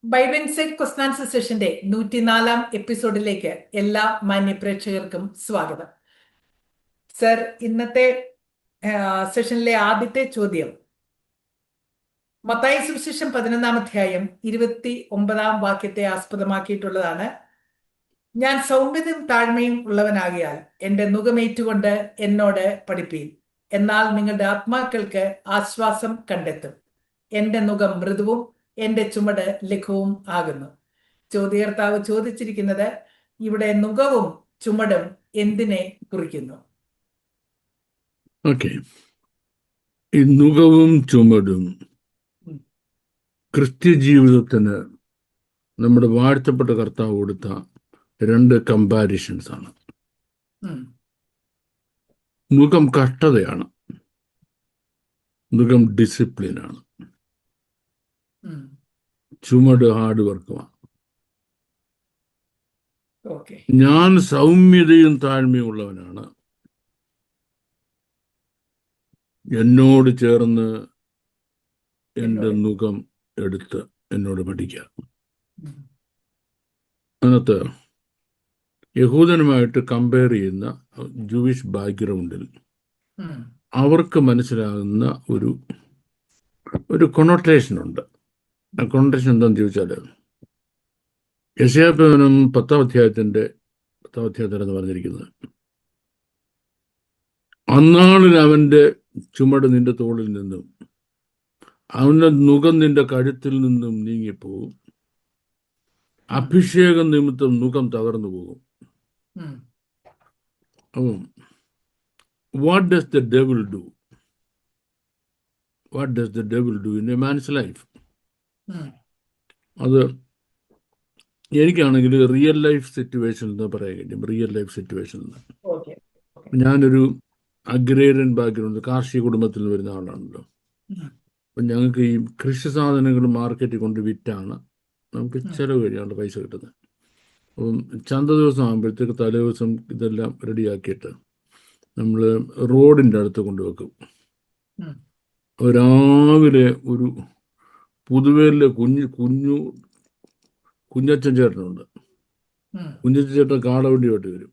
ബൈബിൻസൈഡ് question answer സെഷന്റെ 104 എപ്പിസോഡിലേക്ക് എല്ലാ മാന്യ പ്രേക്ഷകർക്കും സ്വാഗതം. സർ, ഇന്നത്തെ സെഷനിലെ ആദ്യത്തെ ചോദ്യം മത്തായി സുവിശേഷം 11 അധ്യായം 29 വാക്യത്തെ ആസ്പദമാക്കിയിട്ടുള്ളതാണ്. ഞാൻ സൗമ്യതയും താഴ്മയും ഉള്ളവനാകിയാൽ എന്റെ നുകമേറ്റുകൊണ്ട് എന്നോട് പഠിപ്പീൻ, എന്നാൽ നിങ്ങളുടെ ആത്മാക്കൾക്ക് ആശ്വാസം കണ്ടെത്തും. എന്റെ നുകം മൃദുവും എന്റെ ചുമട് ലഘുവും ആകുന്നു. ചോദ്യകർത്താവ് ചോദിച്ചിരിക്കുന്നത് ഇവിടെ നുകവും ചുമടും എന്തിനെ കുറിക്കുന്നു? ഓക്കെ, ഈ നുകവും ചുമടും ക്രിസ്ത്യ ജീവിതത്തിന് നമ്മുടെ വാഴ്ത്തപ്പെട്ട കർത്താവ് കൊടുത്ത രണ്ട് കമ്പാരിഷൻസ് ആണ്. നുകം കഷ്ടതയാണ്, നുകം ഡിസിപ്ലിനാണ്, ചുമട് ഹാർഡ് വർക്കുമാണ്. ഞാൻ സൗമ്യതയും താഴ്മയും ഉള്ളവനാണ്, എന്നോട് ചേർന്ന് എൻ്റെ നുകം എടുത്ത് എന്നോട് പഠിക്കുക. അതിനകത്ത് യഹൂദനുമായിട്ട് കമ്പയർ ചെയ്യുന്ന ജൂയിഷ് ബാക്ക്ഗ്രൗണ്ടിൽ അവർക്ക് മനസ്സിലാകുന്ന ഒരു കൊണോട്ടേഷൻ ഉണ്ട്. ആ കൊണോട്ടേഷൻ എന്താണെന്ന് ചോദിച്ചാൽ, യെശയ്യാപ്രവചനം 10 അധ്യായത്തിലാണ് പറഞ്ഞിരിക്കുന്നത്, അന്നാളിൽ അവൻ്റെ ചുമട് നിന്റെ തോളിൽ നിന്നും അവൻ്റെ നുകം നിന്റെ കഴുത്തിൽ നിന്നും നീങ്ങിപ്പോകും, അഭിഷേകം നിമിത്തം നുകം തകർന്നു പോകും. അപ്പം what does the devil do? What does the devil do in A man's life? അത് എനിക്കാണെങ്കിൽ റിയൽ ലൈഫ് സിറ്റുവേഷൻ എന്ന് പറയാൻ കഴിയും. റിയൽ ലൈഫ് സിറ്റുവേഷൻ ഞാനൊരു അഗ്രേറിയൻ ബാക്ക്ഗ്രൗണ്ട്, കാർഷിക കുടുംബത്തിൽ നിന്ന് വരുന്ന ആളാണല്ലോ. അപ്പം ഞങ്ങൾക്ക് ഈ കൃഷി സാധനങ്ങൾ മാർക്കറ്റിൽ കൊണ്ട് വിറ്റാണ് നമുക്ക് ചിലവ് കഴിയാണ്ട് പൈസ കിട്ടുന്നത്. അപ്പം ചന്ത ദിവസം ആകുമ്പോഴത്തേക്ക് തലേ ദിവസം ഇതെല്ലാം റെഡിയാക്കിയിട്ട് നമ്മൾ റോഡിൻ്റെ അടുത്ത് കൊണ്ടുവെക്കും. രാവിലെ ഒരു പുതുവേലിലെ കുഞ്ഞച്ചൻ ചേട്ടനുണ്ട്. കുഞ്ഞച്ചൻ ചേട്ടൻ കാളവണ്ടിയോട്ട് വരും.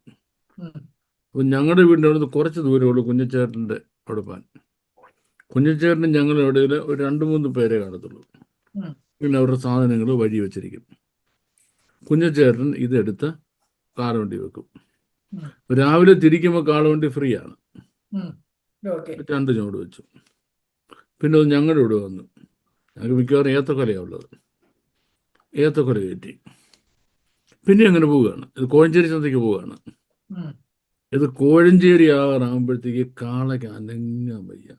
അപ്പം ഞങ്ങളുടെ വീടിൻ്റെ അവിടെ നിന്ന് കുറച്ച് ദൂരമുള്ളൂ കുഞ്ഞച്ചേട്ടൻ്റെ അവിടെ പോകാൻ. കുഞ്ഞച്ചേട്ടനും ഞങ്ങളുടെ ഇടയിൽ ഒരു 2-3 പേരെ കാണത്തുള്ളൂ. പിന്നെ അവരുടെ സാധനങ്ങൾ വഴി വെച്ചിരിക്കും. കുഞ്ഞച്ചേട്ടൻ ഇതെടുത്ത് കാളവണ്ടി വെക്കും. രാവിലെ തിരിക്കുമ്പോൾ കാളവണ്ടി ഫ്രീ ആണ്. 2 ചുവട് വെച്ചു. പിന്നെ അത് ഞങ്ങളുടെ ഇവിടെ വന്നു. ഞങ്ങൾക്ക് മിക്കവാറും ഏത്തക്കൊലയാണ് ഉള്ളത്. ഏത്തക്കൊല കയറ്റി പിന്നെ അങ്ങനെ പോവുകയാണ്. ഇത് കോഴഞ്ചേരി ചന്തയ്ക്ക് പോവുകയാണ്. ഇത് കോഴഞ്ചേരി ആകാറാകുമ്പോഴത്തേക്ക് കാളയ്ക്ക് അനങ്ങാൻ വയ്യ.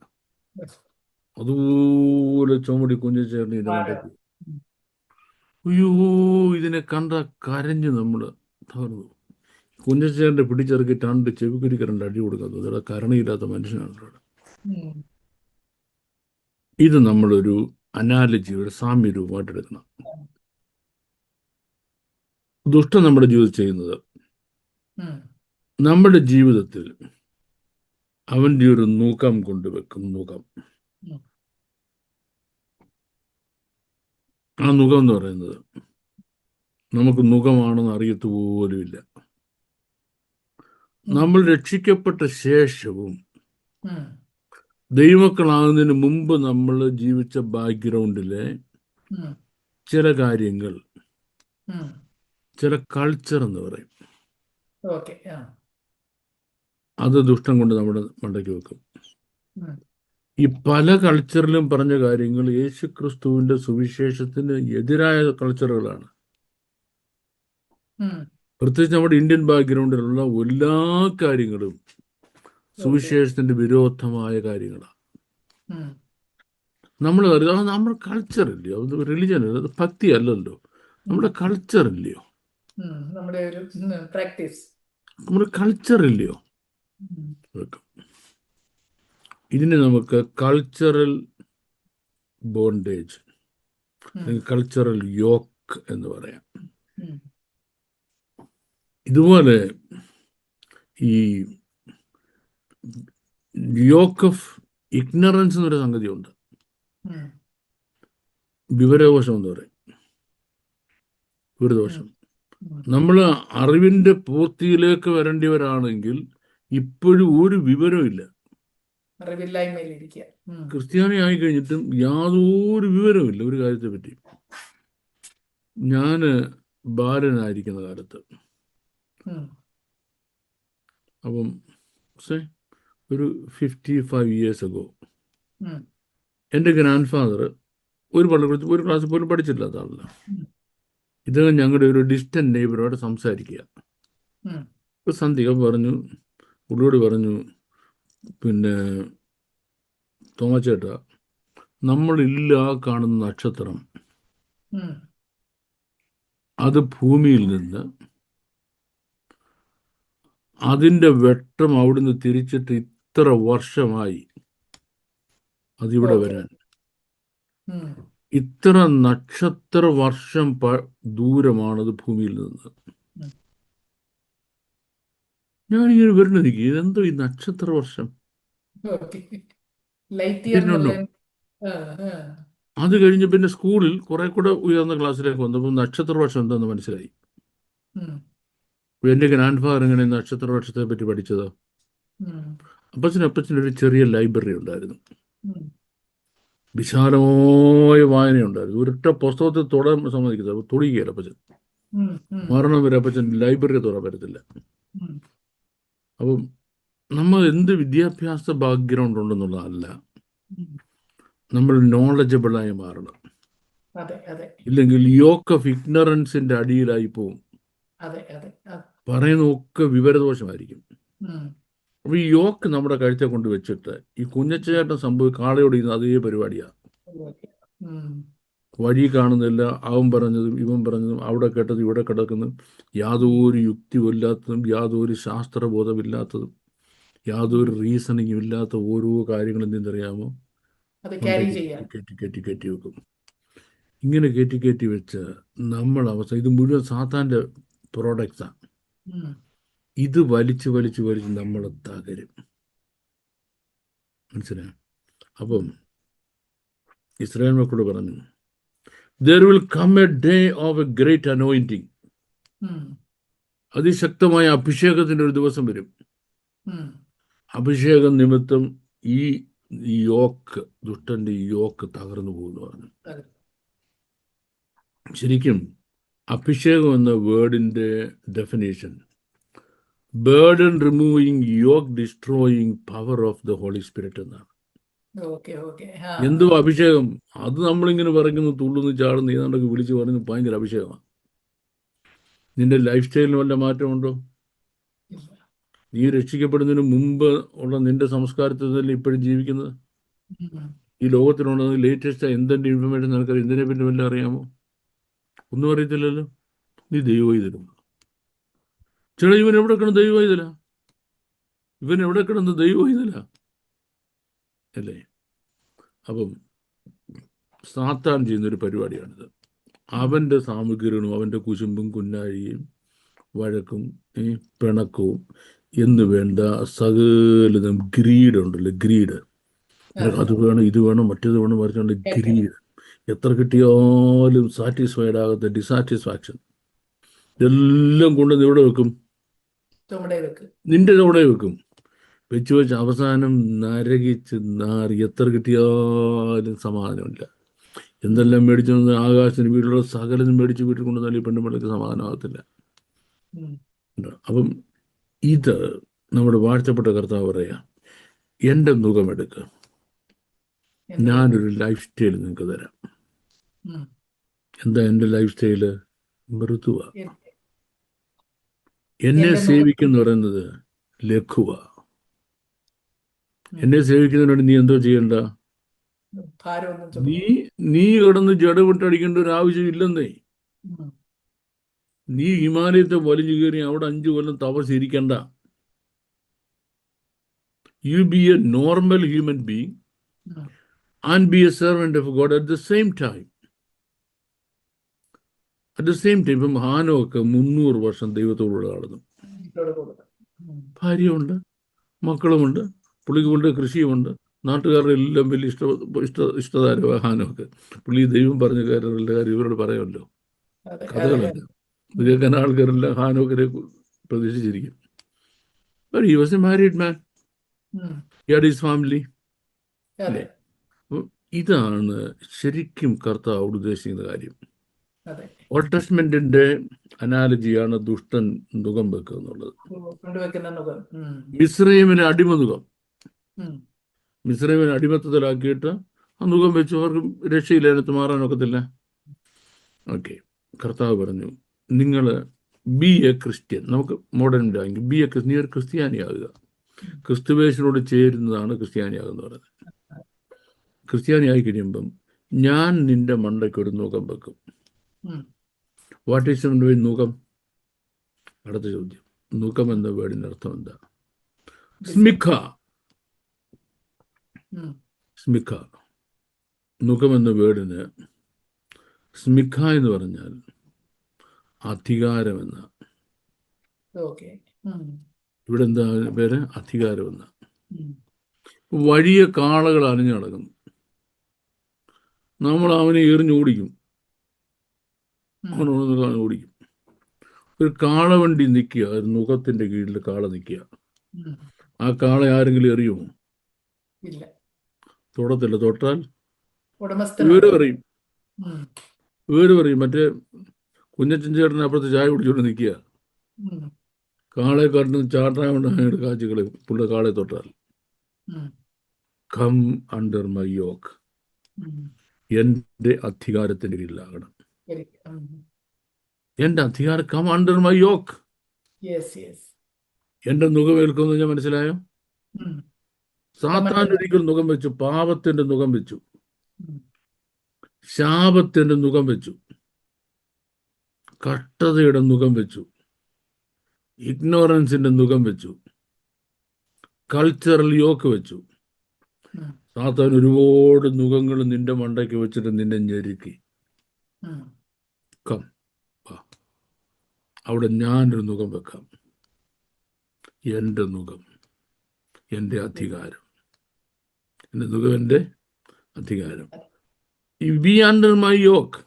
അതുപോലെ ചുമടി കുഞ്ഞച്ചേട്ടൻ ഇതിനെ കണ്ടു. അയ്യോ, ഇതിനെ കണ്ട കരഞ്ഞ് നമ്മൾ തകർന്നു. കുഞ്ഞച്ചേട്ടൻ്റെ പിടിച്ചെറുക്കി 2 ചെവിക്കുരിക്ക് 2 അടി കൊടുക്കുന്നത്. ഇവിടെ കരുണയില്ലാത്ത മനുഷ്യനാണ്. ഇത് നമ്മളൊരു അനാലജി, ഒരു സാമ്യ രൂപമായിട്ട് എടുക്കണം. ദുഷ്ടൻ നമ്മുടെ ജീവിതത്തിൽ ചെയ്യുന്നത്, നമ്മുടെ ജീവിതത്തിൽ അവൻ്റെ ഒരു നുകം കൊണ്ടുവെക്കും. നുകം, ആ നുകം എന്ന് പറയുന്നത് നമുക്ക് നുകമാണെന്ന് അറിയത്തു പോലുമില്ല. നമ്മൾ രക്ഷിക്കപ്പെട്ട ശേഷവും ദൈവമക്കളാകുന്നതിന് മുമ്പ് നമ്മൾ ജീവിച്ച ബാക്ക്ഗ്രൗണ്ടിലെ ചില കാര്യങ്ങൾ, ചില കൾച്ചർ എന്ന് പറയും, അത് ദുഷ്ടം കൊണ്ട് നമ്മുടെ മണ്ടയ്ക്ക് വെക്കും. ഈ പല കൾച്ചറിലും പറഞ്ഞ കാര്യങ്ങൾ യേശുക്രിസ്തുവിന്റെ സുവിശേഷത്തിന് എതിരായ കൾച്ചറുകളാണ്. പ്രത്യേകിച്ച് നമ്മുടെ ഇന്ത്യൻ ബാക്ക്ഗ്രൗണ്ടിലുള്ള എല്ലാ കാര്യങ്ങളും സുവിശേഷത്തിന്റെ വിരോധമായ കാര്യങ്ങളാണ്. നമ്മൾ നമ്മുടെ കൾച്ചർ ഇല്ലയോ? അത് റിലിജൻ അല്ല, അത് ഭക്തി അല്ലല്ലോ, നമ്മുടെ കൾച്ചർ ഇല്ലയോ? നമ്മുടെ കൾച്ചർ ഇല്ലയോ? ഇതിന് നമുക്ക് കൾച്ചറൽ ബോണ്ടേജ്, കൾച്ചറൽ യോക്ക് എന്ന് പറയാം. ഇതുപോലെ ഈ യോക്ക് ഓഫ് ഇഗ്നറൻസ് എന്നൊരു സംഗതിയുണ്ട്, വിവരകോശം എന്ന് പറയും. ഒരു ദോഷം. നമ്മൾ അറിവിൻ്റെ പൂർത്തിയിലേക്ക് വരേണ്ടിയവരാണെങ്കിൽ ഇപ്പോഴും ഒരു വിവരമില്ല. അറിവില്ലായ്മയിലിരിക്കുക. ക്രിസ്ത്യാനി ആയി കഴിഞ്ഞിട്ടും യാതൊരു വിവരമില്ല ഒരു കാര്യത്തെ പറ്റി. ഞാൻ ബാലനായിരിക്കുന്ന കാലത്ത്, അപ്പം ഒരു 55 years ago, എൻ്റെ ഗ്രാൻഡ് ഫാദർ ഒരു ക്ലാസ്സിൽ പോലും പഠിച്ചിട്ടില്ലാത്ത ആളല്ല. ഇദ്ദേഹം ഞങ്ങളുടെ ഒരു ഡിസ്റ്റന്റ് നെയ്ബറോട് സംസാരിക്കുക. സന്ധ്യ പുള്ളിയോട് പറഞ്ഞു, പിന്നെ തോമച്ചേട്ടാ, നമ്മളില്ല കാണുന്ന നക്ഷത്രം അത് ഭൂമിയിൽ നിന്ന് അതിൻ്റെ വെട്ടം അവിടുന്ന് തിരിച്ചിട്ട് ഇത്ര വർഷമായി അതിവിടെ വരാൻ. ഇത്ര നക്ഷത്ര വർഷം ദൂരമാണത് ഭൂമിയിൽ നിന്ന്. ഞാനിങ്ങനെ വരുന്നത് ഇതെന്തോ ഈ നക്ഷത്ര വർഷം. അത് കഴിഞ്ഞ് പിന്നെ സ്കൂളിൽ കുറെ കൂടെ ഉയർന്ന ക്ലാസ്സിലേക്ക് വന്നപ്പോൾ നക്ഷത്ര വർഷം എന്താന്ന് മനസ്സിലായി. എൻ്റെ ഗ്രാൻഡ് ഫാദർ ഇങ്ങനെ നക്ഷത്ര വർഷത്തെ പറ്റി പഠിച്ചത്. അപ്പച്ചനൊരു ചെറിയ ലൈബ്രറി ഉണ്ടായിരുന്നു, വിശാലമായ വായനയുണ്ടായിരുന്നു. ഒരൊറ്റ പുസ്തകത്തിൽ തൊടാൻ സമ്മതിക്കുന്നത് തൊടുകയല്ല അപ്പച്ചൻ. മരണം വരെ അപ്പച്ചൻ ലൈബ്രറി തൊടാൻ പറ്റത്തില്ല. അപ്പം നമ്മൾ എന്ത് വിദ്യാഭ്യാസ ബാക്ക്ഗ്രൗണ്ട് ഉണ്ടെന്നുള്ളതല്ല, നമ്മൾ നോളജബിളായി മാറണം. ഇല്ലെങ്കിൽ യോക്ക് ഓഫ് ഇഗ്നറൻസിന്റെ അടിയിലായി പോവും. പറയുന്നതൊക്കെ വിവരദോഷമായിരിക്കും. അപ്പൊ ഈ യോക്ക് നമ്മുടെ കഴുത്തെ കൊണ്ട് വെച്ചിട്ട് ഈ കുഞ്ഞച്ചേട്ടൻ കാളയോട് ചെയ്യുന്ന അതേ പരിപാടിയാണ്. വഴി കാണുന്നില്ല, അവൻ പറഞ്ഞതും ഇവൻ പറഞ്ഞതും അവിടെ കേട്ടതും ഇവിടെ കിടക്കുന്നതും യാതൊരു യുക്തിയില്ലാത്തതും യാതൊരു ശാസ്ത്രബോധമില്ലാത്തതും യാതൊരു റീസണിങ്ങും ഇല്ലാത്ത ഓരോ കാര്യങ്ങളും എന്തെന്നറിയാമോ കയറ്റി വെക്കും. ഇങ്ങനെ കയറ്റി വെച്ച് നമ്മൾ അവസ്ഥ ഇത് മുഴുവൻ സാത്താൻ്റെ പ്രോഡക്ട്സാണ്. ഇത് വലിച്ച് നമ്മൾ തകരും. മനസ്സിലായി? അപ്പം ഇസ്രായേൽ മക്കളോട് പറഞ്ഞു, there will come a day of a great anointing. അതിശക്തമായ അഭിഷേകത്തിന്റെ ഒരു ദിവസം വരും. അഭിഷേകം നിമിത്തം ഈ യോക്ക്, ദുഷ്ടന്റെ യോക്ക് തകർന്നു പോകുന്നു പറഞ്ഞു. ശരിക്കും അഭിഷേകം എന്ന വേർഡിന്റെ definition burden removing yoke destroying power of the Holy Spirit എന്നാണ്. എന്തോ അഭിഷേകം, അത് നമ്മളിങ്ങനെ പറയുന്നു, തുള്ളുന്നു ചാടുന്നു ഏതാണ്ടൊക്കെ വിളിച്ച് പറയുന്നു ഭയങ്കര അഭിഷേകമാണ്. നിന്റെ ലൈഫ് സ്റ്റൈലിന് വല്ല മാറ്റമുണ്ടോ? നീ രക്ഷിക്കപ്പെടുന്നതിന് മുമ്പ് ഉള്ള നിന്റെ സംസ്കാരത്തിൽ തന്നെ ഇപ്പോഴും ജീവിക്കുന്നത്? ഈ ലോകത്തിലുള്ളത് ലേറ്റസ്റ്റ് എന്തെങ്കിലും ഇൻഫർമേഷൻ നിനക്കറിയാം? എന്തിനെ പറ്റി വല്ല അറിയാമോ? ഒന്നും അറിയത്തില്ലല്ലോ. നീ ദൈവവൈതലും. ചേട്ടാ, ഇവൻ എവിടെ കിടന്ന് ദൈവവൈതല? ഇവൻ എവിടെ കിടന്ന് ദൈവവൈതല അല്ലേ? അപ്പം സാത്താൻ ചെയ്യുന്നൊരു പരിപാടിയാണിത്. അവൻ്റെ സാമഗ്രികളും അവൻ്റെ കുശുമ്പും കുന്നാഴിയും വഴക്കും പിണക്കവും എന്ന് വേണ്ട സകലതും ഗ്രീഡ് ഉണ്ടല്ലോ, ഗ്രീഡ്. അത് വേണം, ഇത് വേണം, മറ്റേത് വേണം, മറിച്ചുകൊണ്ട് ഗ്രീഡ്. എത്ര കിട്ടിയാലും സാറ്റിസ്ഫൈഡ് ആകാത്ത ഡിസാറ്റിസ്ഫാക്ഷൻ, ഇതെല്ലാം കൊണ്ട് ഇവിടെ വെക്കും, നിന്റെ ചുവടെ വെക്കും. വെച്ച് അവസാനം നരകിച്ച് നാറി എത്ര കിട്ടിയാലും സമാധാനമില്ല. എന്തെല്ലാം മേടിച്ചു ആകാശത്തിന് വീട്ടിലുള്ള സകലതും മേടിച്ച് വീട്ടിൽ കൊണ്ട് നൽകി പെണ്ണുപിള്ളക്ക് സമാധാനമാകത്തില്ല. അപ്പം ഇത് നമ്മുടെ വാഴ്ത്തപ്പെട്ട കർത്താവ് പറയാ, എൻ്റെ മുഖമെടുക്കുക, ഞാനൊരു ലൈഫ് സ്റ്റൈൽ നിങ്ങൾക്ക് തരാം. എന്താ എൻ്റെ ലൈഫ് സ്റ്റൈല്? മൃദുവ. എന്നെ സേവിക്കുന്ന പറയുന്നത് ലഘുവ. എന്നെ സേവിക്കുന്നതിനോട് നീ എന്തോ ചെയ്യണ്ട? നീ കിടന്ന് ജടവിട്ടടിക്കേണ്ട ഒരു ആവശ്യം ഇല്ലെന്നേ. നീ ഹിമാലയത്തെ വലിഞ്ഞു കയറി അവിടെ 5 കൊല്ലം തപസ്സിരിക്കണ്ട. You be a normal human being and be a servant of God at the same time. ഇപ്പം ഹാനോക്ക് 300 വർഷം ദൈവത്തോടുകൂടെ നടന്നു. ഭാര്യയുണ്ട്, മക്കളുമുണ്ട്, പുള്ളിക്കുണ്ട്, കൃഷിയുമുണ്ട്, നാട്ടുകാരുടെ എല്ലാം വലിയ ഇഷ്ടതാരമാണ് ഹാനോക്ക്. പുള്ളി ദൈവം പറഞ്ഞ കാര്യം ഇവരോട് പറയുമല്ലോ. അതെ അതെ കഥകളല്ല. ഇത് കേൾക്കാൻ ആൾക്കാരെല്ലാം ഹാനോക്കിനെ പ്രതീക്ഷിച്ചിരിക്കും. But he was a married man. ഉം. He had his family. അതെ അല്ലേ? അപ്പം ഇതാണ് ശരിക്കും കർത്താവ് ഉദ്ദേശിക്കുന്ന കാര്യം. അതെ ഓൾഡ് ടെസ്റ്റ്മെന്റിന്റെ അനാലജിയാണ് ദുഷ്ടൻ നുകം വെക്കുക എന്നുള്ളത്. കൊണ്ടുവെക്കുന്ന മുഖം. മിസ്രൈമിന് അടിമനുകം, ഉം. മിസ്രൈമിനെ അടിമത്തത്തിലാക്കിയിട്ട് ആ നുകം വെച്ച് അവർക്ക് രക്ഷയില്ല, അതിനകത്ത് മാറാനൊക്കത്തില്ല. ഓക്കെ, കർത്താവ് പറഞ്ഞു നിങ്ങൾ ബി എ ക്രിസ്ത്യൻ. നമുക്ക് മോഡേൺ ആണെങ്കിൽ ബി എ നീ ഒരു ക്രിസ്ത്യാനിയാകുക. ക്രിസ്തുവേശനോട് ചേരുന്നതാണ് ക്രിസ്ത്യാനിയാകുന്ന പറയുന്നത്. ക്രിസ്ത്യാനിയായി കഴിയുമ്പം ഞാൻ നിന്റെ മണ്ടയ്ക്ക് ഒരു നുകം വെക്കും. വാട്ട് ഈസ് നുകം? അടുത്ത ചോദ്യം. നുകം എന്ന വേർഡിന്റെ അർത്ഥം എന്താ? സ്മിഖ. സ്മിഖ, നുകം എന്ന വേർഡിന് സ്മിഖ എന്ന് പറഞ്ഞാൽ അധികാരമെന്ന. ഇവിടെ എന്താ പേര്? അധികാരമെന്ന. വഴിയ കാളകൾ അണിഞ്ഞു നടക്കുന്നു, നമ്മൾ അവനെ എറിഞ്ഞോടിക്കും, അവനൊന്ന് ഓടിക്കും. ഒരു കാളവണ്ടി നിൽക്കുക, ഒരു നുഖത്തിന്റെ കീഴിൽ കാള നിൽക്കുക. ആ കാള ആരെങ്കിലും എറിയുമോ? ഇല്ല, തൊടത്തില്ല. തൊട്ടാൽ ഉടമസ്ഥനുണ്ട്. വേര് പറയും, വേര് പറയും. മറ്റേ കുഞ്ഞച്ചൻ ചേട്ടന് അപ്പുറത്ത് ചായ കുടിച്ചോണ്ട് നിൽക്കുക, കാളയെ കണ്ട് ചാട്ടാൻ കൊണ്ട് അങ്ങോട്ട് കാച്ചുകളെ പുള്ള കാളയെ തൊട്ടാൽ. കം അണ്ടർ മൈ യോക്ക്, എൻ്റെ അധികാരത്തിന്റെ കീഴിലാകണം. എൻ്റെ അധികാരം, കം അണ്ടർ മൈ യോക്ക്. എൻ്റെ നുഖമേൽക്കുമെന്ന് ഞാൻ മനസ്സിലായോ? സാത്താൻ ഒരിക്കൽ നുഖം വെച്ചു, പാപത്തിന്റെ നുഖം വെച്ചു, ശാപത്തിന്റെ നുഖം വെച്ചു, കഷ്ടതയുടെ നുഖം വെച്ചു, ഇഗ്നോറൻസിന്റെ നുഖം വെച്ചു, കൾച്ചറൽ യോക്ക് വെച്ചു. സാത്താൻ ഒരുപാട് നുഖങ്ങൾ നിന്റെ മണ്ടയ്ക്ക് വെച്ചിട്ട് നിന്നെ ഞെരുക്കി. കം, അവിടെ ഞാനൊരു നുഖം വെക്കാം. എൻ്റെ നുഖം, എൻ്റെ അധികാരം. എൻ്റെ നുഖം, എൻ്റെ അധികാരം. Be under my yoke.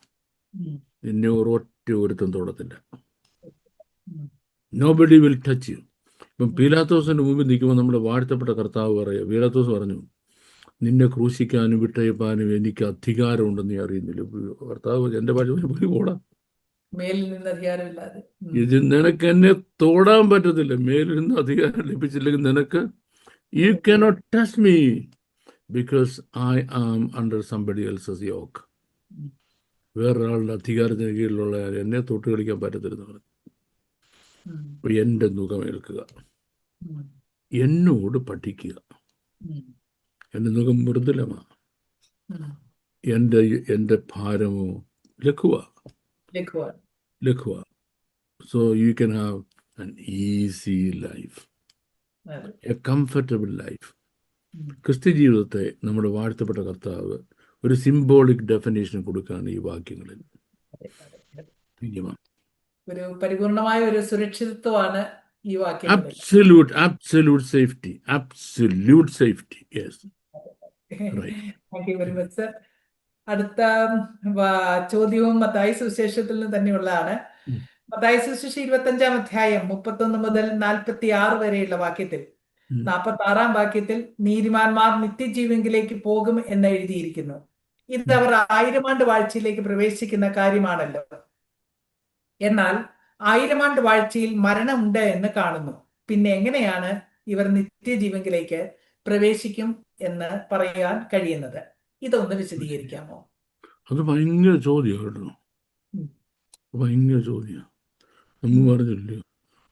നിന്നെ ഒരുത്തം തൊടത്തില്ല. Nobody will touch you. ഇപ്പം പീലാത്തോസിന്റെ മുമ്പിൽ നിൽക്കുമ്പോൾ നമ്മുടെ വാഴ്ത്തപ്പെട്ട കർത്താവ് പറയുക, പീലാത്തോസ് പറഞ്ഞു, നിന്നെ ക്രൂശിക്കാനും വിട്ടയപ്പാനും എനിക്ക് അധികാരമുണ്ടെന്ന് നീ അറിയുന്നില്ല. കർത്താവ് എൻ്റെ ഭാഷ പോയി പോടാ, മേലിൽ നിന്ന് അധികാരമില്ലാതെ. ഇത് നിനക്ക് എന്നെ തൊടാൻ പറ്റത്തില്ല. മേലിൽ നിന്ന് അധികാരം ലഭിച്ചില്ലെങ്കിൽ നിനക്ക് you cannot touch me because I am under somebody else's yoke. വേറൊരാളുടെ അധികാരത്തിന് കീഴിലുള്ള എന്നെ തൊട്ട് കളിക്കാൻ പറ്റത്തില്ലെന്ന്. എൻ്റെ നുഖമേൽക്കുക, എന്നോട് പഠിക്കുക. എൻ്റെ നുഖം മൃദുലമാ, എൻ്റെ ഭാരമോ ലഘുവാ. So you can have an easy life, a comfortable life. ക്രിസ്ത്യ ജീവിതത്തെ നമ്മുടെ വാഴ്ത്തപ്പെട്ട കർത്താവ് ഒരു സിംബോളിക് ഡെഫിനേഷൻ കൊടുക്കുകയാണ് ഈ വാക്യങ്ങളിൽ. ഒരു പരിപൂർണമായ ഒരു സുരക്ഷിതത്വമാണ് ഈ വാക്യം. Absolute safety. Absolute safety. Yes. Right. Thank you very much, sir. അടുത്ത ചോദ്യവും മത്തായി സുവിശേഷത്തിൽ നിന്ന് തന്നെയുള്ളതാണ്. മത്തായി സുവിശേഷം 25-ാം അധ്യായം 31 മുതൽ 46 വരെയുള്ള വാക്യത്തിൽ 46-ാം വാക്യത്തിൽ നീതിമാന്മാർ നിത്യജീവങ്കിലേക്ക് പോകും എന്ന് എഴുതിയിരിക്കുന്നു. ഇത് അവർ 1000 ആണ്ട് വാഴ്ചയിലേക്ക് പ്രവേശിക്കുന്ന കാര്യമാണല്ലോ. എന്നാൽ 1000 ആണ്ട് വാഴ്ചയിൽ മരണമുണ്ട് എന്ന് കാണുന്നു. പിന്നെ എങ്ങനെയാണ് ഇവർ നിത്യജീവങ്കിലേക്ക് പ്രവേശിക്കും എന്ന് പറയാൻ കഴിയുന്നത്? ഇതൊന്ന് വിശദീകരിക്കാമോ? അത് ഭയങ്കര ചോദ്യമാണ്, ഭയങ്കര ചോദ്യം. നമ്മൾ പറഞ്ഞില്ലേ,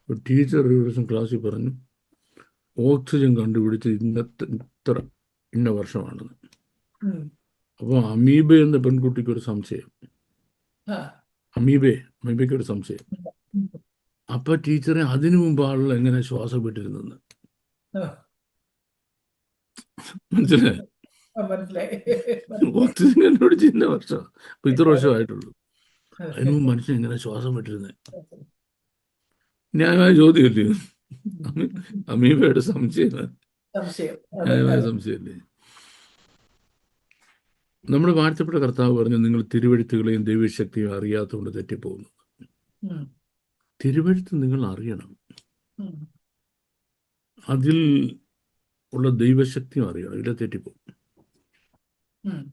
ഒരു ടീച്ചർ ഒരു ദിവസം ക്ലാസ്സിൽ പറഞ്ഞു, ഓക്സിജൻ കണ്ടുപിടിച്ച് ഇന്ന വർഷമാണെന്ന്. അപ്പോൾ അമീബ എന്ന പെൺകുട്ടിക്ക് ഒരു സംശയം, അമീബയ്ക്ക് ഒരു സംശയം. അപ്പൊ ടീച്ചറെ അതിനു മുമ്പ് ആളുകൾ എങ്ങനെ ശ്വാസം വിട്ടിരുന്നെന്ന് മനസ്സിലായി. ഓക്സിജൻ കണ്ടുപിടിച്ച് ഇന്ന വർഷം, അപ്പൊ ഇത്ര വർഷമായിട്ടുള്ളൂ. അതിന് മുമ്പ് മനുഷ്യൻ എങ്ങനെ ശ്വാസം വിട്ടിരുന്നേ? ന്യായമായ ചോദ്യമല്ലേ? അമീബയുടെ സംശയം ന്യായമായ സംശയമല്ലേ? നമ്മൾ വാഴ്ത്തപ്പെട്ട കർത്താവ് പറഞ്ഞു, നിങ്ങൾ തിരുവെഴുത്തുകളെയും ദൈവശക്തിയും അറിയാത്തതുകൊണ്ട് തെറ്റിപ്പോകുന്നു. ഉം. തിരുവെഴുത്ത് നിങ്ങൾ അറിയണം, ഉം. അതിൽ ഉള്ള ദൈവശക്തിയും അറിയണം, ഇല്ല തെറ്റിപ്പോകും. ഉം.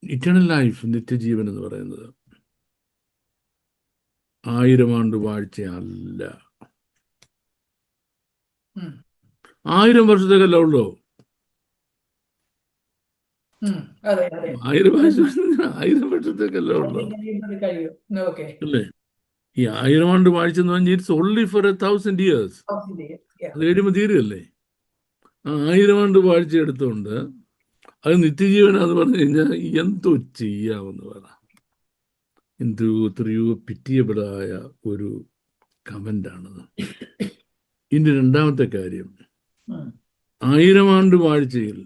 ഇറ്റേണൽ ലൈഫ്, നിത്യജീവൻ എന്ന് പറയുന്നത് 1000 ആണ്ട് വാഴ്ചയല്ല. ഉം. 1000 വർഷത്തേക്കല്ല ഉള്ളൂ. ഉം. അതെ അതെ 1000 വർഷത്തേക്കല്ല ഉള്ളൂ, കഴിയുന്നത് കഴിയും. ഓക്കെ. അല്ലേ? ഈ 1000 ആണ്ട് വാഴ്ച എന്ന് പറഞ്ഞാൽ ഇറ്റ്സ് ഓൺലി ഫോർ 1000 years. അത് കഴിയുമ്പോൾ തീരുകയല്ലേ? ആ 1000 ആണ്ട് വാഴ്ച എടുത്തുകൊണ്ട് അത് നിത്യജീവനാന്ന് പറഞ്ഞു കഴിഞ്ഞാൽ എന്തോ ചെയ്യാമെന്ന് പറ. എത്രയോ പിറ്റിയബിളായ ഒരു കമൻ്റാണത്. ഇനി രണ്ടാമത്തെ കാര്യം, 1000 ആണ്ട് വാഴ്ചയിൽ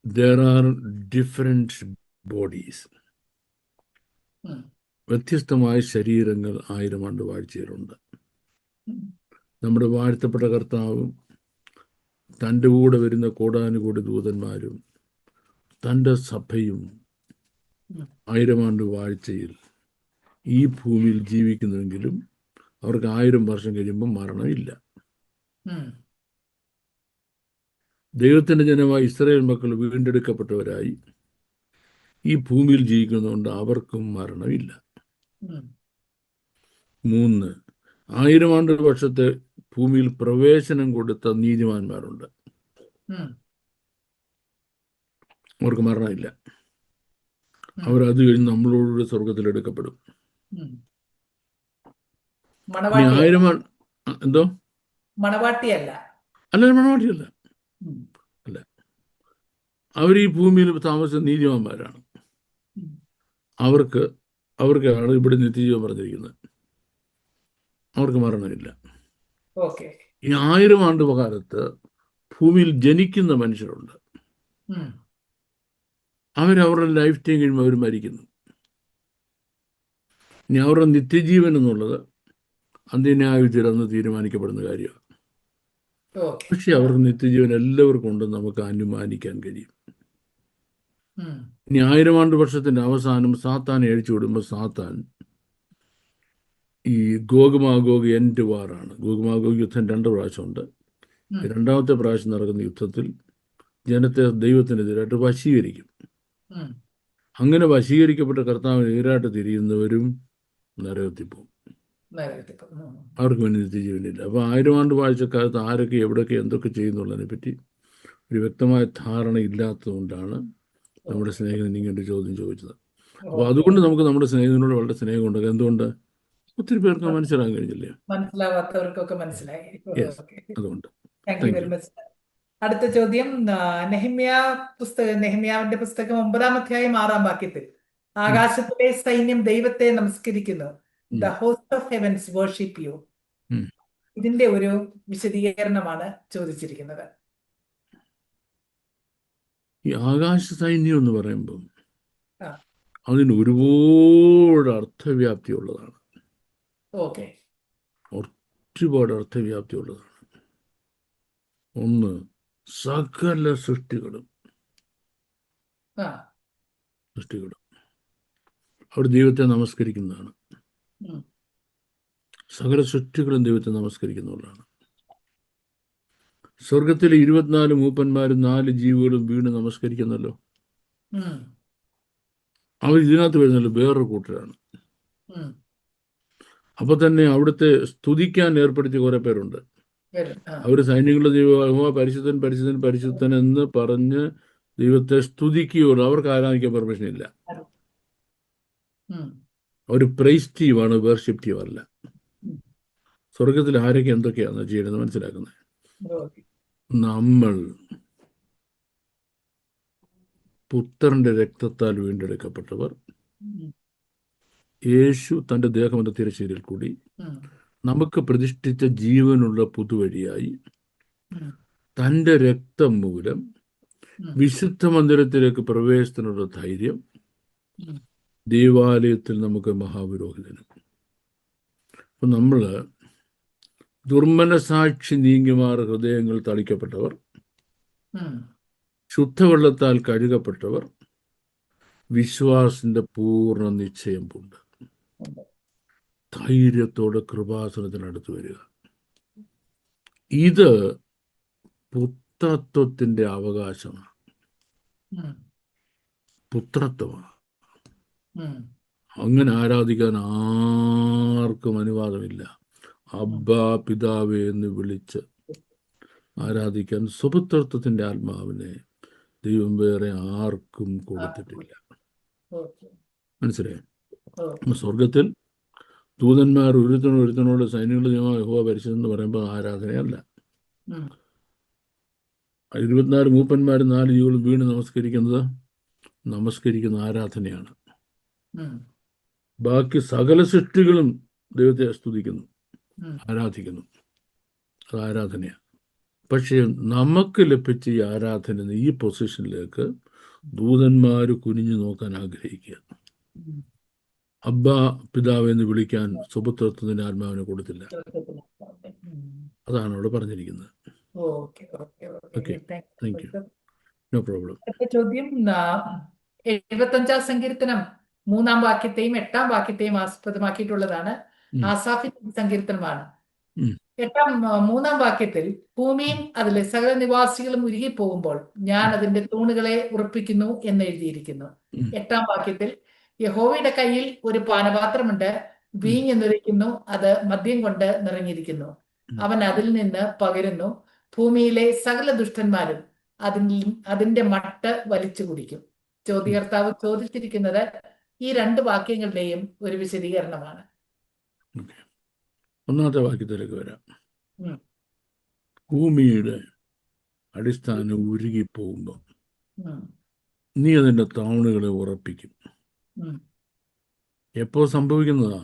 there are different bodies. വ്യത്യസ്തമായ ശരീരങ്ങൾ 1000 ആണ്ട് വാഴ്ചയിലുണ്ട്. നമ്മുടെ വാഴ്ത്തപ്പെട്ട കർത്താവും തൻ്റെ കൂടെ വരുന്ന കോടാനുകൂടി ദൂതന്മാരും തൻ്റെ സഭയും 1000 ആണ്ട് വാഴ്ചയിൽ ഈ ഭൂമിയിൽ ജീവിക്കുന്നുവെങ്കിലും അവർക്ക് 1000 വർഷം കഴിയുമ്പോൾ മരണമില്ല. ദൈവത്തിൻ്റെ ജനമായ ഇസ്രായേൽ മക്കൾ വീണ്ടെടുക്കപ്പെട്ടവരായി ഈ ഭൂമിയിൽ ജീവിക്കുന്നതുകൊണ്ട് അവർക്കും മരണമില്ല. 3, 1000 ആണ്ട് വർഷത്തെ ഭൂമിയിൽ പ്രവേശനം കൊടുത്ത നീതിമാന്മാരുണ്ട്, അവർക്ക് മരണമില്ല. അവരത് കഴിഞ്ഞ് നമ്മളോട് സ്വർഗത്തിൽ എടുക്കപ്പെടും. 1000 എന്തോ മണവാട്ടിയല്ല, അല്ല, മണവാട്ടിയല്ല, അല്ല, അവർ ഈ ഭൂമിയിൽ താമസിച്ച നീതിമാന്മാരാണ്. അവർക്കാണ് ഇവിടെ നിത്യജീവൻ പറഞ്ഞിരിക്കുന്നത്, അവർക്ക് മരണമില്ല. ഈ 1000 ആണ്ട് കാലത്ത് ഭൂമിയിൽ ജനിക്കുന്ന മനുഷ്യരുണ്ട്, അവരവരുടെ ലൈഫ് ടൈം കഴിയുമ്പോൾ അവർ മരിക്കുന്നു. ഇനി അവരുടെ നിത്യജീവൻ എന്നുള്ളത് അന്ത്യന്യായവിധിയിൽ അന്ന് തീരുമാനിക്കപ്പെടുന്ന കാര്യമാണ്. പക്ഷെ അവർക്ക് നിത്യജീവൻ എല്ലാവർക്കും ഉണ്ടെന്ന് നമുക്ക് അനുമാനിക്കാൻ കഴിയും. ഇനി 1000 ആണ്ട് വർഷത്തിൻ്റെ അവസാനം സാത്താനെ അഴിച്ചു വിടുമ്പോൾ സാത്താൻ ഈ ഗോഗ് എൻഡ് വാറാണ്. ഗോഗ് യുദ്ധം 2 പ്രാവശ്യമുണ്ട്. രണ്ടാമത്തെ പ്രാവശ്യം നടക്കുന്ന യുദ്ധത്തിൽ ജനത്തെ ദൈവത്തിനെതിരായിട്ട് വശീകരിക്കും. അങ്ങനെ വശീകരിക്കപ്പെട്ട കർത്താവിന് എതിരായിട്ട് തിരിയുന്നവരും നരകത്തിൽ പോകും, അവർക്ക് വേണ്ടി നിത്യജീവനില്ല. അപ്പോൾ 1000 ആണ്ട് വാഴ്ചക്കാലത്ത് ആരൊക്കെ എവിടെയൊക്കെ എന്തൊക്കെ ചെയ്യുന്നുള്ളതിനെ പറ്റി ഒരു വ്യക്തമായ ധാരണ ഇല്ലാത്തതുകൊണ്ടാണ് നമ്മുടെ സ്നേഹിതൻ ഇങ്ങനെ ചോദ്യം ചോദിച്ചത്. അപ്പോൾ അതുകൊണ്ട് നമുക്ക് നമ്മുടെ സ്നേഹിതനോട് വളരെ സ്നേഹമുണ്ട്. എന്തുകൊണ്ട്? ഒത്തിരി പേർക്ക് മനസ്സിലാകാൻ കഴിഞ്ഞില്ലേ? മനസ്സിലാവാത്തവർക്കൊക്കെ മനസ്സിലായി. അതുകൊണ്ട് താങ്ക് യു വെരി മച്ച്. അടുത്ത ചോദ്യം, നെഹമ്യാവിന്റെ പുസ്തകം 9-ാം അധ്യായം 6-ാം വാക്യത്തിൽ ആകാശത്തിലെ സൈന്യം ദൈവത്തെ നമസ്കരിക്കുന്നു, the host of heavens worship you. ഇതിന്റെ ഒരു വിശദീകരണമാണ് ചോദിച്ചിരിക്കുന്നത്. ഈ ആകാശ സൈന്യം എന്ന് പറയുമ്പോൾ അതിന് ഒരുപാട് അർത്ഥവ്യാപ്തിയുള്ളതാണ്. ഒരുപാട് അർത്ഥവ്യാപ്തിയുള്ളതാണ്. ഒന്ന്, സകല സൃഷ്ടികളും അവർ ദൈവത്തെ നമസ്കരിക്കുന്നതാണ്. സകല സൃഷ്ടികളും ദൈവത്തെ നമസ്കരിക്കുന്നവരാണ്. സ്വർഗത്തിലെ 24 മൂപ്പന്മാരും 4 ജീവികളും വീണ് നമസ്കരിക്കുന്നല്ലോ. അവർ ഇതിനകത്ത് വരുന്നല്ലോ വേറൊരു കൂട്ടരാണ്. അപ്പൊ തന്നെ അവിടുത്തെ സ്തുതിക്കാൻ ഏർപ്പെടുത്തിയ കുറെ പേരുണ്ട്. അവർ സൈന്യങ്ങളുടെ ദൈവ പരിശുദ്ധൻ പരിശുദ്ധൻ പരിശുദ്ധൻ എന്ന് പറഞ്ഞ് ദൈവത്തെ സ്തുതിക്കുകയുള്ളൂ. അവർക്ക് ആരാധിക്കാൻ പെർമിഷൻ ഇല്ല. അവർ പ്രൈസ് ടീമാണ്, വേർഷിപ്പ് ടീം അല്ല. സ്വർഗത്തിൽ ആരൊക്കെ എന്തൊക്കെയാണ് ചെയ്യുന്നത് മനസ്സിലാക്കുന്നത്. നമ്മൾ പുത്രന്റെ രക്തത്താൽ വീണ്ടെടുക്കപ്പെട്ടവർ, യേശു തൻ്റെ ദേഹം എന്ന തിരശ്ശീലിൽ കൂടി നമുക്ക് പ്രതിഷ്ഠിച്ച ജീവനുള്ള പുതുവഴിയായി തൻ്റെ രക്തം മൂലം വിശുദ്ധ മന്ദിരത്തിലേക്ക് പ്രവേശനത്തിനുള്ള ധൈര്യം ദേവാലയത്തിൽ നമുക്ക് മഹാപുരോഹിതനും. അപ്പം നമ്മൾ ദുർമനസാക്ഷി നീങ്ങിമാർ ഹൃദയങ്ങൾ തളിക്കപ്പെട്ടവർ, ശുദ്ധവെള്ളത്താൽ കഴുകപ്പെട്ടവർ വിശ്വാസത്തിന്റെ പൂർണ്ണ നിശ്ചയം പൂണ്ട് ധൈര്യത്തോടെ കൃപാസനത്തിനടുത്ത് വരിക. ഇത് പുത്രത്വത്തിന്റെ അവകാശമാണ്. പുത്രത്വമാണ്. അങ്ങനെ ആരാധിക്കാൻ ആർക്കും അനുവാദമില്ല. അബ്ബാ പിതാവേ എന്ന് വിളിച്ച് ആരാധിക്കാൻ സുപുത്രത്വത്തിന്റെ ആത്മാവിനെ ദൈവം വേറെ ആർക്കും കൊടുത്തിട്ടില്ല. മനസ്സിലായി? സ്വർഗത്തിൽ ദൂതന്മാർ ഒരുത്തനോട് സൈന്യങ്ങളുടെ ദൈവമായ യഹോവ പരിശുദ്ധൻ പറയുമ്പോൾ ആരാധനയല്ല. 24 മൂപ്പന്മാരും 4 ജീവികളും വീണ് നമസ്കരിക്കുന്ന ആരാധനയാണ്. ബാക്കി സകല സൃഷ്ടികളും ദൈവത്തെ സ്തുതിക്കുന്നു, ആരാധിക്കുന്നു. അത് ആരാധനയാണ്. പക്ഷേ നമുക്ക് ലഭിച്ച ഈ ആരാധന, ഈ പൊസിഷനിലേക്ക് ദൂതന്മാർ കുനിഞ്ഞു നോക്കാൻ ആഗ്രഹിക്കുക. അബ്ബാ പിതാവ് എന്ന് വിളിക്കാൻ സുപുത്രത്വത്തിന്റെ ആത്മാവിനെ കൊടുത്തില്ല. അതാണ് അവിടെ പറഞ്ഞിരിക്കുന്നത്. Okay, thank you. No problem. ചോദ്യം 75 സങ്കീർത്തനം 3 വാക്യത്തെയും 8 വാക്യത്തെയും ആസ്പദമാക്കിയിട്ടുള്ളതാണ്. ആസാഫിന്റെ സങ്കീർത്തനമാണ്. 3 വാക്യത്തിൽ ഭൂമിയും അതിലെ സകല നിവാസികളും ഉരുകി പോകുമ്പോൾ ഞാൻ അതിന്റെ തൂണുകളെ ഉറപ്പിക്കുന്നു എന്ന് എഴുതിയിരിക്കുന്നു. 8 വാക്യത്തിൽ യഹോവയുടെ കയ്യിൽ ഒരു പാനപാത്രമുണ്ട്, വീഞ്ഞ് നിറയ്ക്കുന്നു, അത് മദ്യം കൊണ്ട് നിറഞ്ഞിരിക്കുന്നു, അവൻ അതിൽ നിന്ന് പകരുന്നു, ഭൂമിയിലെ സകല ദുഷ്ടന്മാരും അതിന്റെ മട്ട് വലിച്ചു കുടിക്കും. ചോദ്യകർത്താവ് ചോദിച്ചിരിക്കുന്നത് ഈ 2 വാക്യങ്ങളുടെയും ഒരു വിശദീകരണമാണ്. ഒന്നാമത്തെ വാക്യത്തിലേക്ക് വരാം. ഭൂമിയുടെ അടിസ്ഥാനം ഉരുകിപ്പോകുമ്പോൾ നീ അതിന്റെ താണുകളെ ഉറപ്പിക്കും. എപ്പോ സംഭവിക്കുന്നത്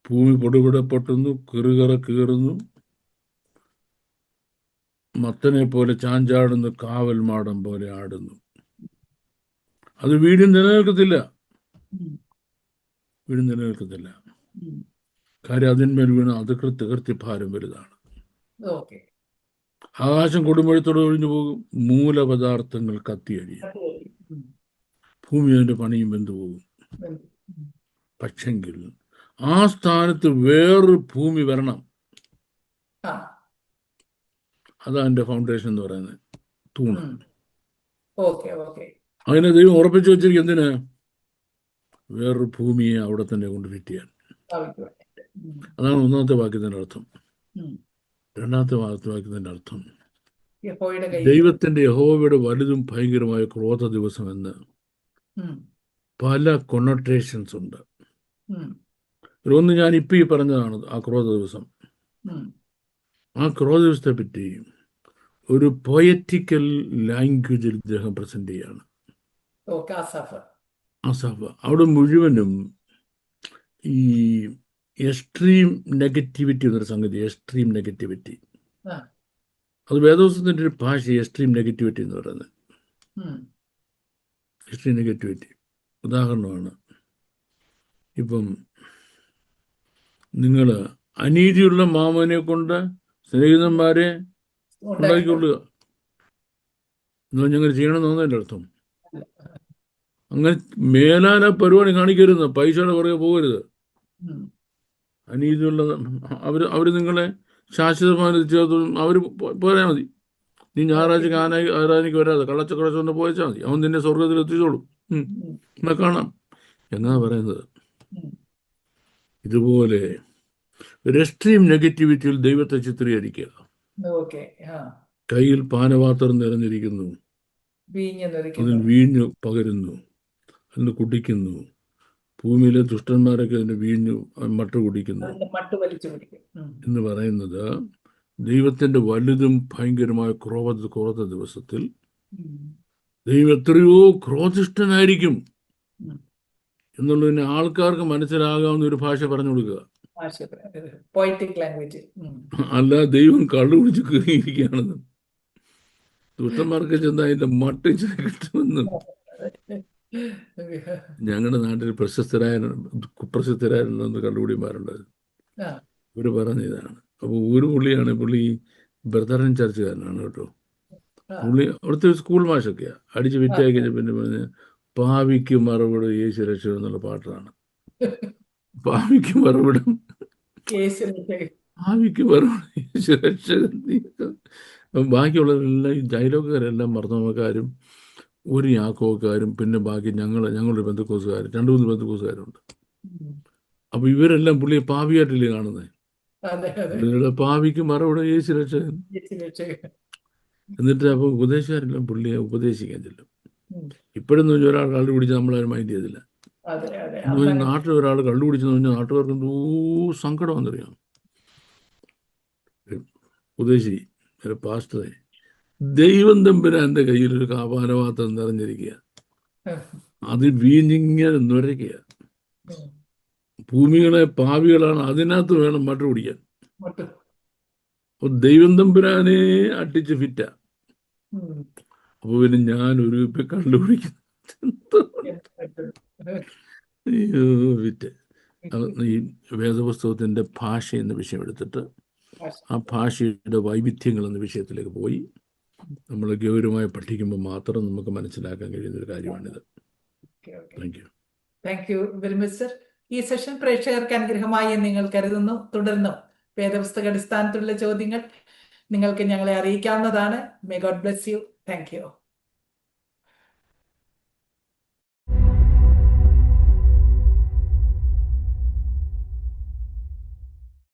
ഭൂമി പൊടുപൊടെ പൊട്ടുന്നു, കിറുകറ കീറുന്നു, മത്തനെ പോലെ ചാഞ്ചാടുന്നു, കാവൽ മാടം പോലെ ആടുന്നു. അത് വീടും നിലനിൽക്കത്തില്ല. കാര്യം അതിന്മേൽ വീണ് അത് കൃത്യഭാരം വലുതാണ്. ആകാശം കൊടുമഴത്തോടെ ഒഴിഞ്ഞു പോകും, മൂലപദാർത്ഥങ്ങൾ കത്തിയഴിയും, ഭൂമി അതിന്റെ പണിയും വെന്തുപോകും. പക്ഷെങ്കിൽ ആ സ്ഥാനത്ത് വേറൊരു ഭൂമി വരണം. അതാ എന്റെ ഫൗണ്ടേഷൻ എന്ന് പറയുന്നത്, തൂണ്. അതിനെ ദൈവം ഉറപ്പിച്ചു വെച്ചിരിക്കും. എന്തിന്? വേറൊരു ഭൂമിയെ അവിടെ തന്നെ കൊണ്ട് ഫിറ്റ് ചെയ്യാൻ. അതാണ് ഒന്നാമത്തെ വാക്യത്തിന്റെ അർത്ഥം. രണ്ടാമത്തെ വാക്യത്തിന്റെ അർത്ഥം യഹോവയുടെ വലുതും ഭയങ്കരമായ ക്രോധ ദിവസം എന്ന് പല കൊണോട്ടേഷൻസ് ഉണ്ട്. ഒന്ന് ഞാൻ ഇപ്പൊ ഈ പറഞ്ഞതാണ് ആ ക്രോധ ദിവസം. ആ ക്രോധ ദിവസത്തെ പറ്റി ഒരു പൊയറ്റിക്കൽ ലാംഗ്വേജിൽ ഇദ്ദേഹം പ്രസന്റ് ചെയ്യാണ്. ആസാഫ് അവിടെ മുഴുവനും ഈ എക്സ്ട്രീം നെഗറ്റിവിറ്റി എന്നൊരു സംഗതി. എക്സ്ട്രീം നെഗറ്റിവിറ്റി, അത് വേദോസത്തിന്റെ ഒരു ഭാഷ. എക്സ്ട്രീം നെഗറ്റിവിറ്റി എന്ന് പറയുന്നത് എക്സ്ട്രീം നെഗറ്റിവിറ്റി ഉദാഹരണമാണ്. ഇപ്പം നിങ്ങൾ അനീതിയുള്ള മാമനെ കൊണ്ട് സ്നേഹിതന്മാരെ ഉണ്ടാക്കിക്കൊള്ളുക എന്നാൽ ഞങ്ങൾ ചെയ്യണമെന്നൊന്നല്ല അർത്ഥം. അങ്ങനെ മേലാന പരിപാടി കാണിക്കരുത്, പൈസയുടെ പുറകെ പോകരുത്. അനീതിയുള്ള അവര് നിങ്ങളെ ശാശ്വതമായി അവര് പോരാ മതി. നീ ഞായറാഴ്ചക്ക് ആരാധനയ്ക്ക് വരാതെ കള്ളച്ചക്കടച്ച് കൊണ്ട് പോയച്ചാൽ മതി, അവൻ നിന്നെ സ്വർഗത്തിൽ എത്തിച്ചോളും. എന്നാ കാണാം എന്നാ പറയുന്നത്. ഇതുപോലെ ഒരു എക്സ്ട്രീം നെഗറ്റിവിറ്റിയിൽ ദൈവത്തെ ചിത്രീകരിക്കുക. കയ്യിൽ പാനപാത്രം നിറഞ്ഞിരിക്കുന്നു, അതിൽ വീഞ്ഞു പകരുന്നു, അതിന് കുടിക്കുന്നു, ഭൂമിയിലെ ദുഷ്ടന്മാരൊക്കെ അതിന് വീഞ്ഞു മട്ട് കുടിക്കുന്നു എന്ന് പറയുന്നത് ദൈവത്തിന്റെ വലുതും ഭയങ്കരമായ ക്രോധ ദിവസത്തിൽ ദൈവം എത്രയോ ക്രോധിഷ്ഠനായിരിക്കും എന്നുള്ളതിന് ആൾക്കാർക്ക് മനസ്സിലാകാവുന്ന ഒരു ഭാഷ പറഞ്ഞു കൊടുക്കുക. അല്ല ദൈവം കള്ളു കുടിച്ച് കയറിയിരിക്കുകയാണെന്ന് ദുഷ്ടന്മാർക്ക് ചെന്ന് അതിന്റെ മട്ട് കിട്ടുമെന്ന്. ഞങ്ങളുടെ നാട്ടിൽ കുപ്രസിദ്ധരായ കള്ളുകൂടിമാരുണ്ടായിരുന്നു. ഇവര് പറഞ്ഞതാണ്. അപ്പൊ ഒരു പുള്ളിയാണ്, പുള്ളി ബ്രദറൻ ചർച്ചുകാരനാണ് കേട്ടോ. ആ, പുള്ളി അവിടുത്തെ ഒരു സ്കൂൾ മാഷൊക്കെയാ. അടിച്ച് ആ. വിറ്റായി കഴിഞ്ഞ പിന്നെ പറഞ്ഞ് പാവിക്ക് മറുപടി യേശു രക്ഷ എന്നുള്ള പാട്ടാണ്. പാവിക്ക് മറുപടിയും യേശുവിന്റെ ഭാവിക്ക് മറുപടി യേശു രക്ഷകൻ. ബാക്കിയുള്ളവരെല്ലാം ഈ ഡയലോഗുകാരെല്ലാം മർദ്ദമക്കാരും ഒരു യാക്കോക്കാരും പിന്നെ ബാക്കി ഞങ്ങളുടെ ബന്ധുക്കോസുകാരും 2-3 ബന്ധുക്കോസുകാരുണ്ട്. ഉം. അപ്പൊ ഇവരെല്ലാം പുള്ളിയെ പാവിയായിട്ടില്ലേ കാണുന്നത്. അതെ അതെ പുള്ളിയുടെ പാവിക്ക് മറുപടി യേശു രക്ഷകൻ. യേശുരക്ഷകൻ. എന്നിട്ട് അപ്പോൾ ഉപദേശക്കാരെല്ലാം പുള്ളിയെ ഉപദേശിക്കാൻ ചെല്ലും. ഉം. ഇപ്പോഴെന്ന് പറഞ്ഞാൽ ഒരാൾ കള്ളു പിടിച്ച് നമ്മളാരും മൈൻഡ് ചെയ്തില്ല. അതെ അതെ എന്ന് പറഞ്ഞാൽ നാട്ടിൽ ഒരാൾ കള്ളു പിടിച്ചെന്ന് പറഞ്ഞാൽ നാട്ടുകാർക്ക് എന്തോ സങ്കടമെന്നറിയാം. ഉപദേശി ഒരു പാസ്റ്ററെ, ദൈവം തമ്പുരാന്റെ കയ്യിൽ ഒരു കാപാനപാത്രം നിറഞ്ഞിരിക്കുക, അതിൽ വീഞ്ഞിങ്ങനെ നുരയ്ക്കുക. ഭൂമികളെ പാവികളാണ്, അതിനകത്ത് വേണം മട്ട കുടിക്കാൻ. അപ്പൊ ദൈവം തമ്പുരാനെ അട്ടിച്ച് ഫിറ്റ. അപ്പൊ പിന്നെ ഞാൻ ഒരു ഇപ്പൊ കണ്ടുപിടിക്കുന്നു ഫിറ്റ്. ഈ വേദപുസ്തകത്തിന്റെ ഭാഷ എന്ന വിഷയം എടുത്തിട്ട് ആ ഭാഷയുടെ വൈവിധ്യങ്ങൾ എന്ന വിഷയത്തിലേക്ക് പോയി നമ്മൾ ഗൗരവമായി പഠിക്കുമ്പോൾ മാത്രം നമുക്ക് മനസ്സിലാക്കാൻ കഴിയുന്ന ഒരു കാര്യമാണിത്. Thank you. Thank you very much sir. ഈ സെഷൻ പ്രേക്ഷകർക്ക് അനുഗ്രഹമായി എന്ന് നിങ്ങൾ കരുതുന്നു. തുടർന്നും വേദപുസ്തക അടിസ്ഥാനത്തിലുള്ള ചോദ്യങ്ങൾ നിങ്ങൾക്ക് ഞങ്ങളെ അറിയിക്കാവുന്നതാണ്. May God bless you. Thank U.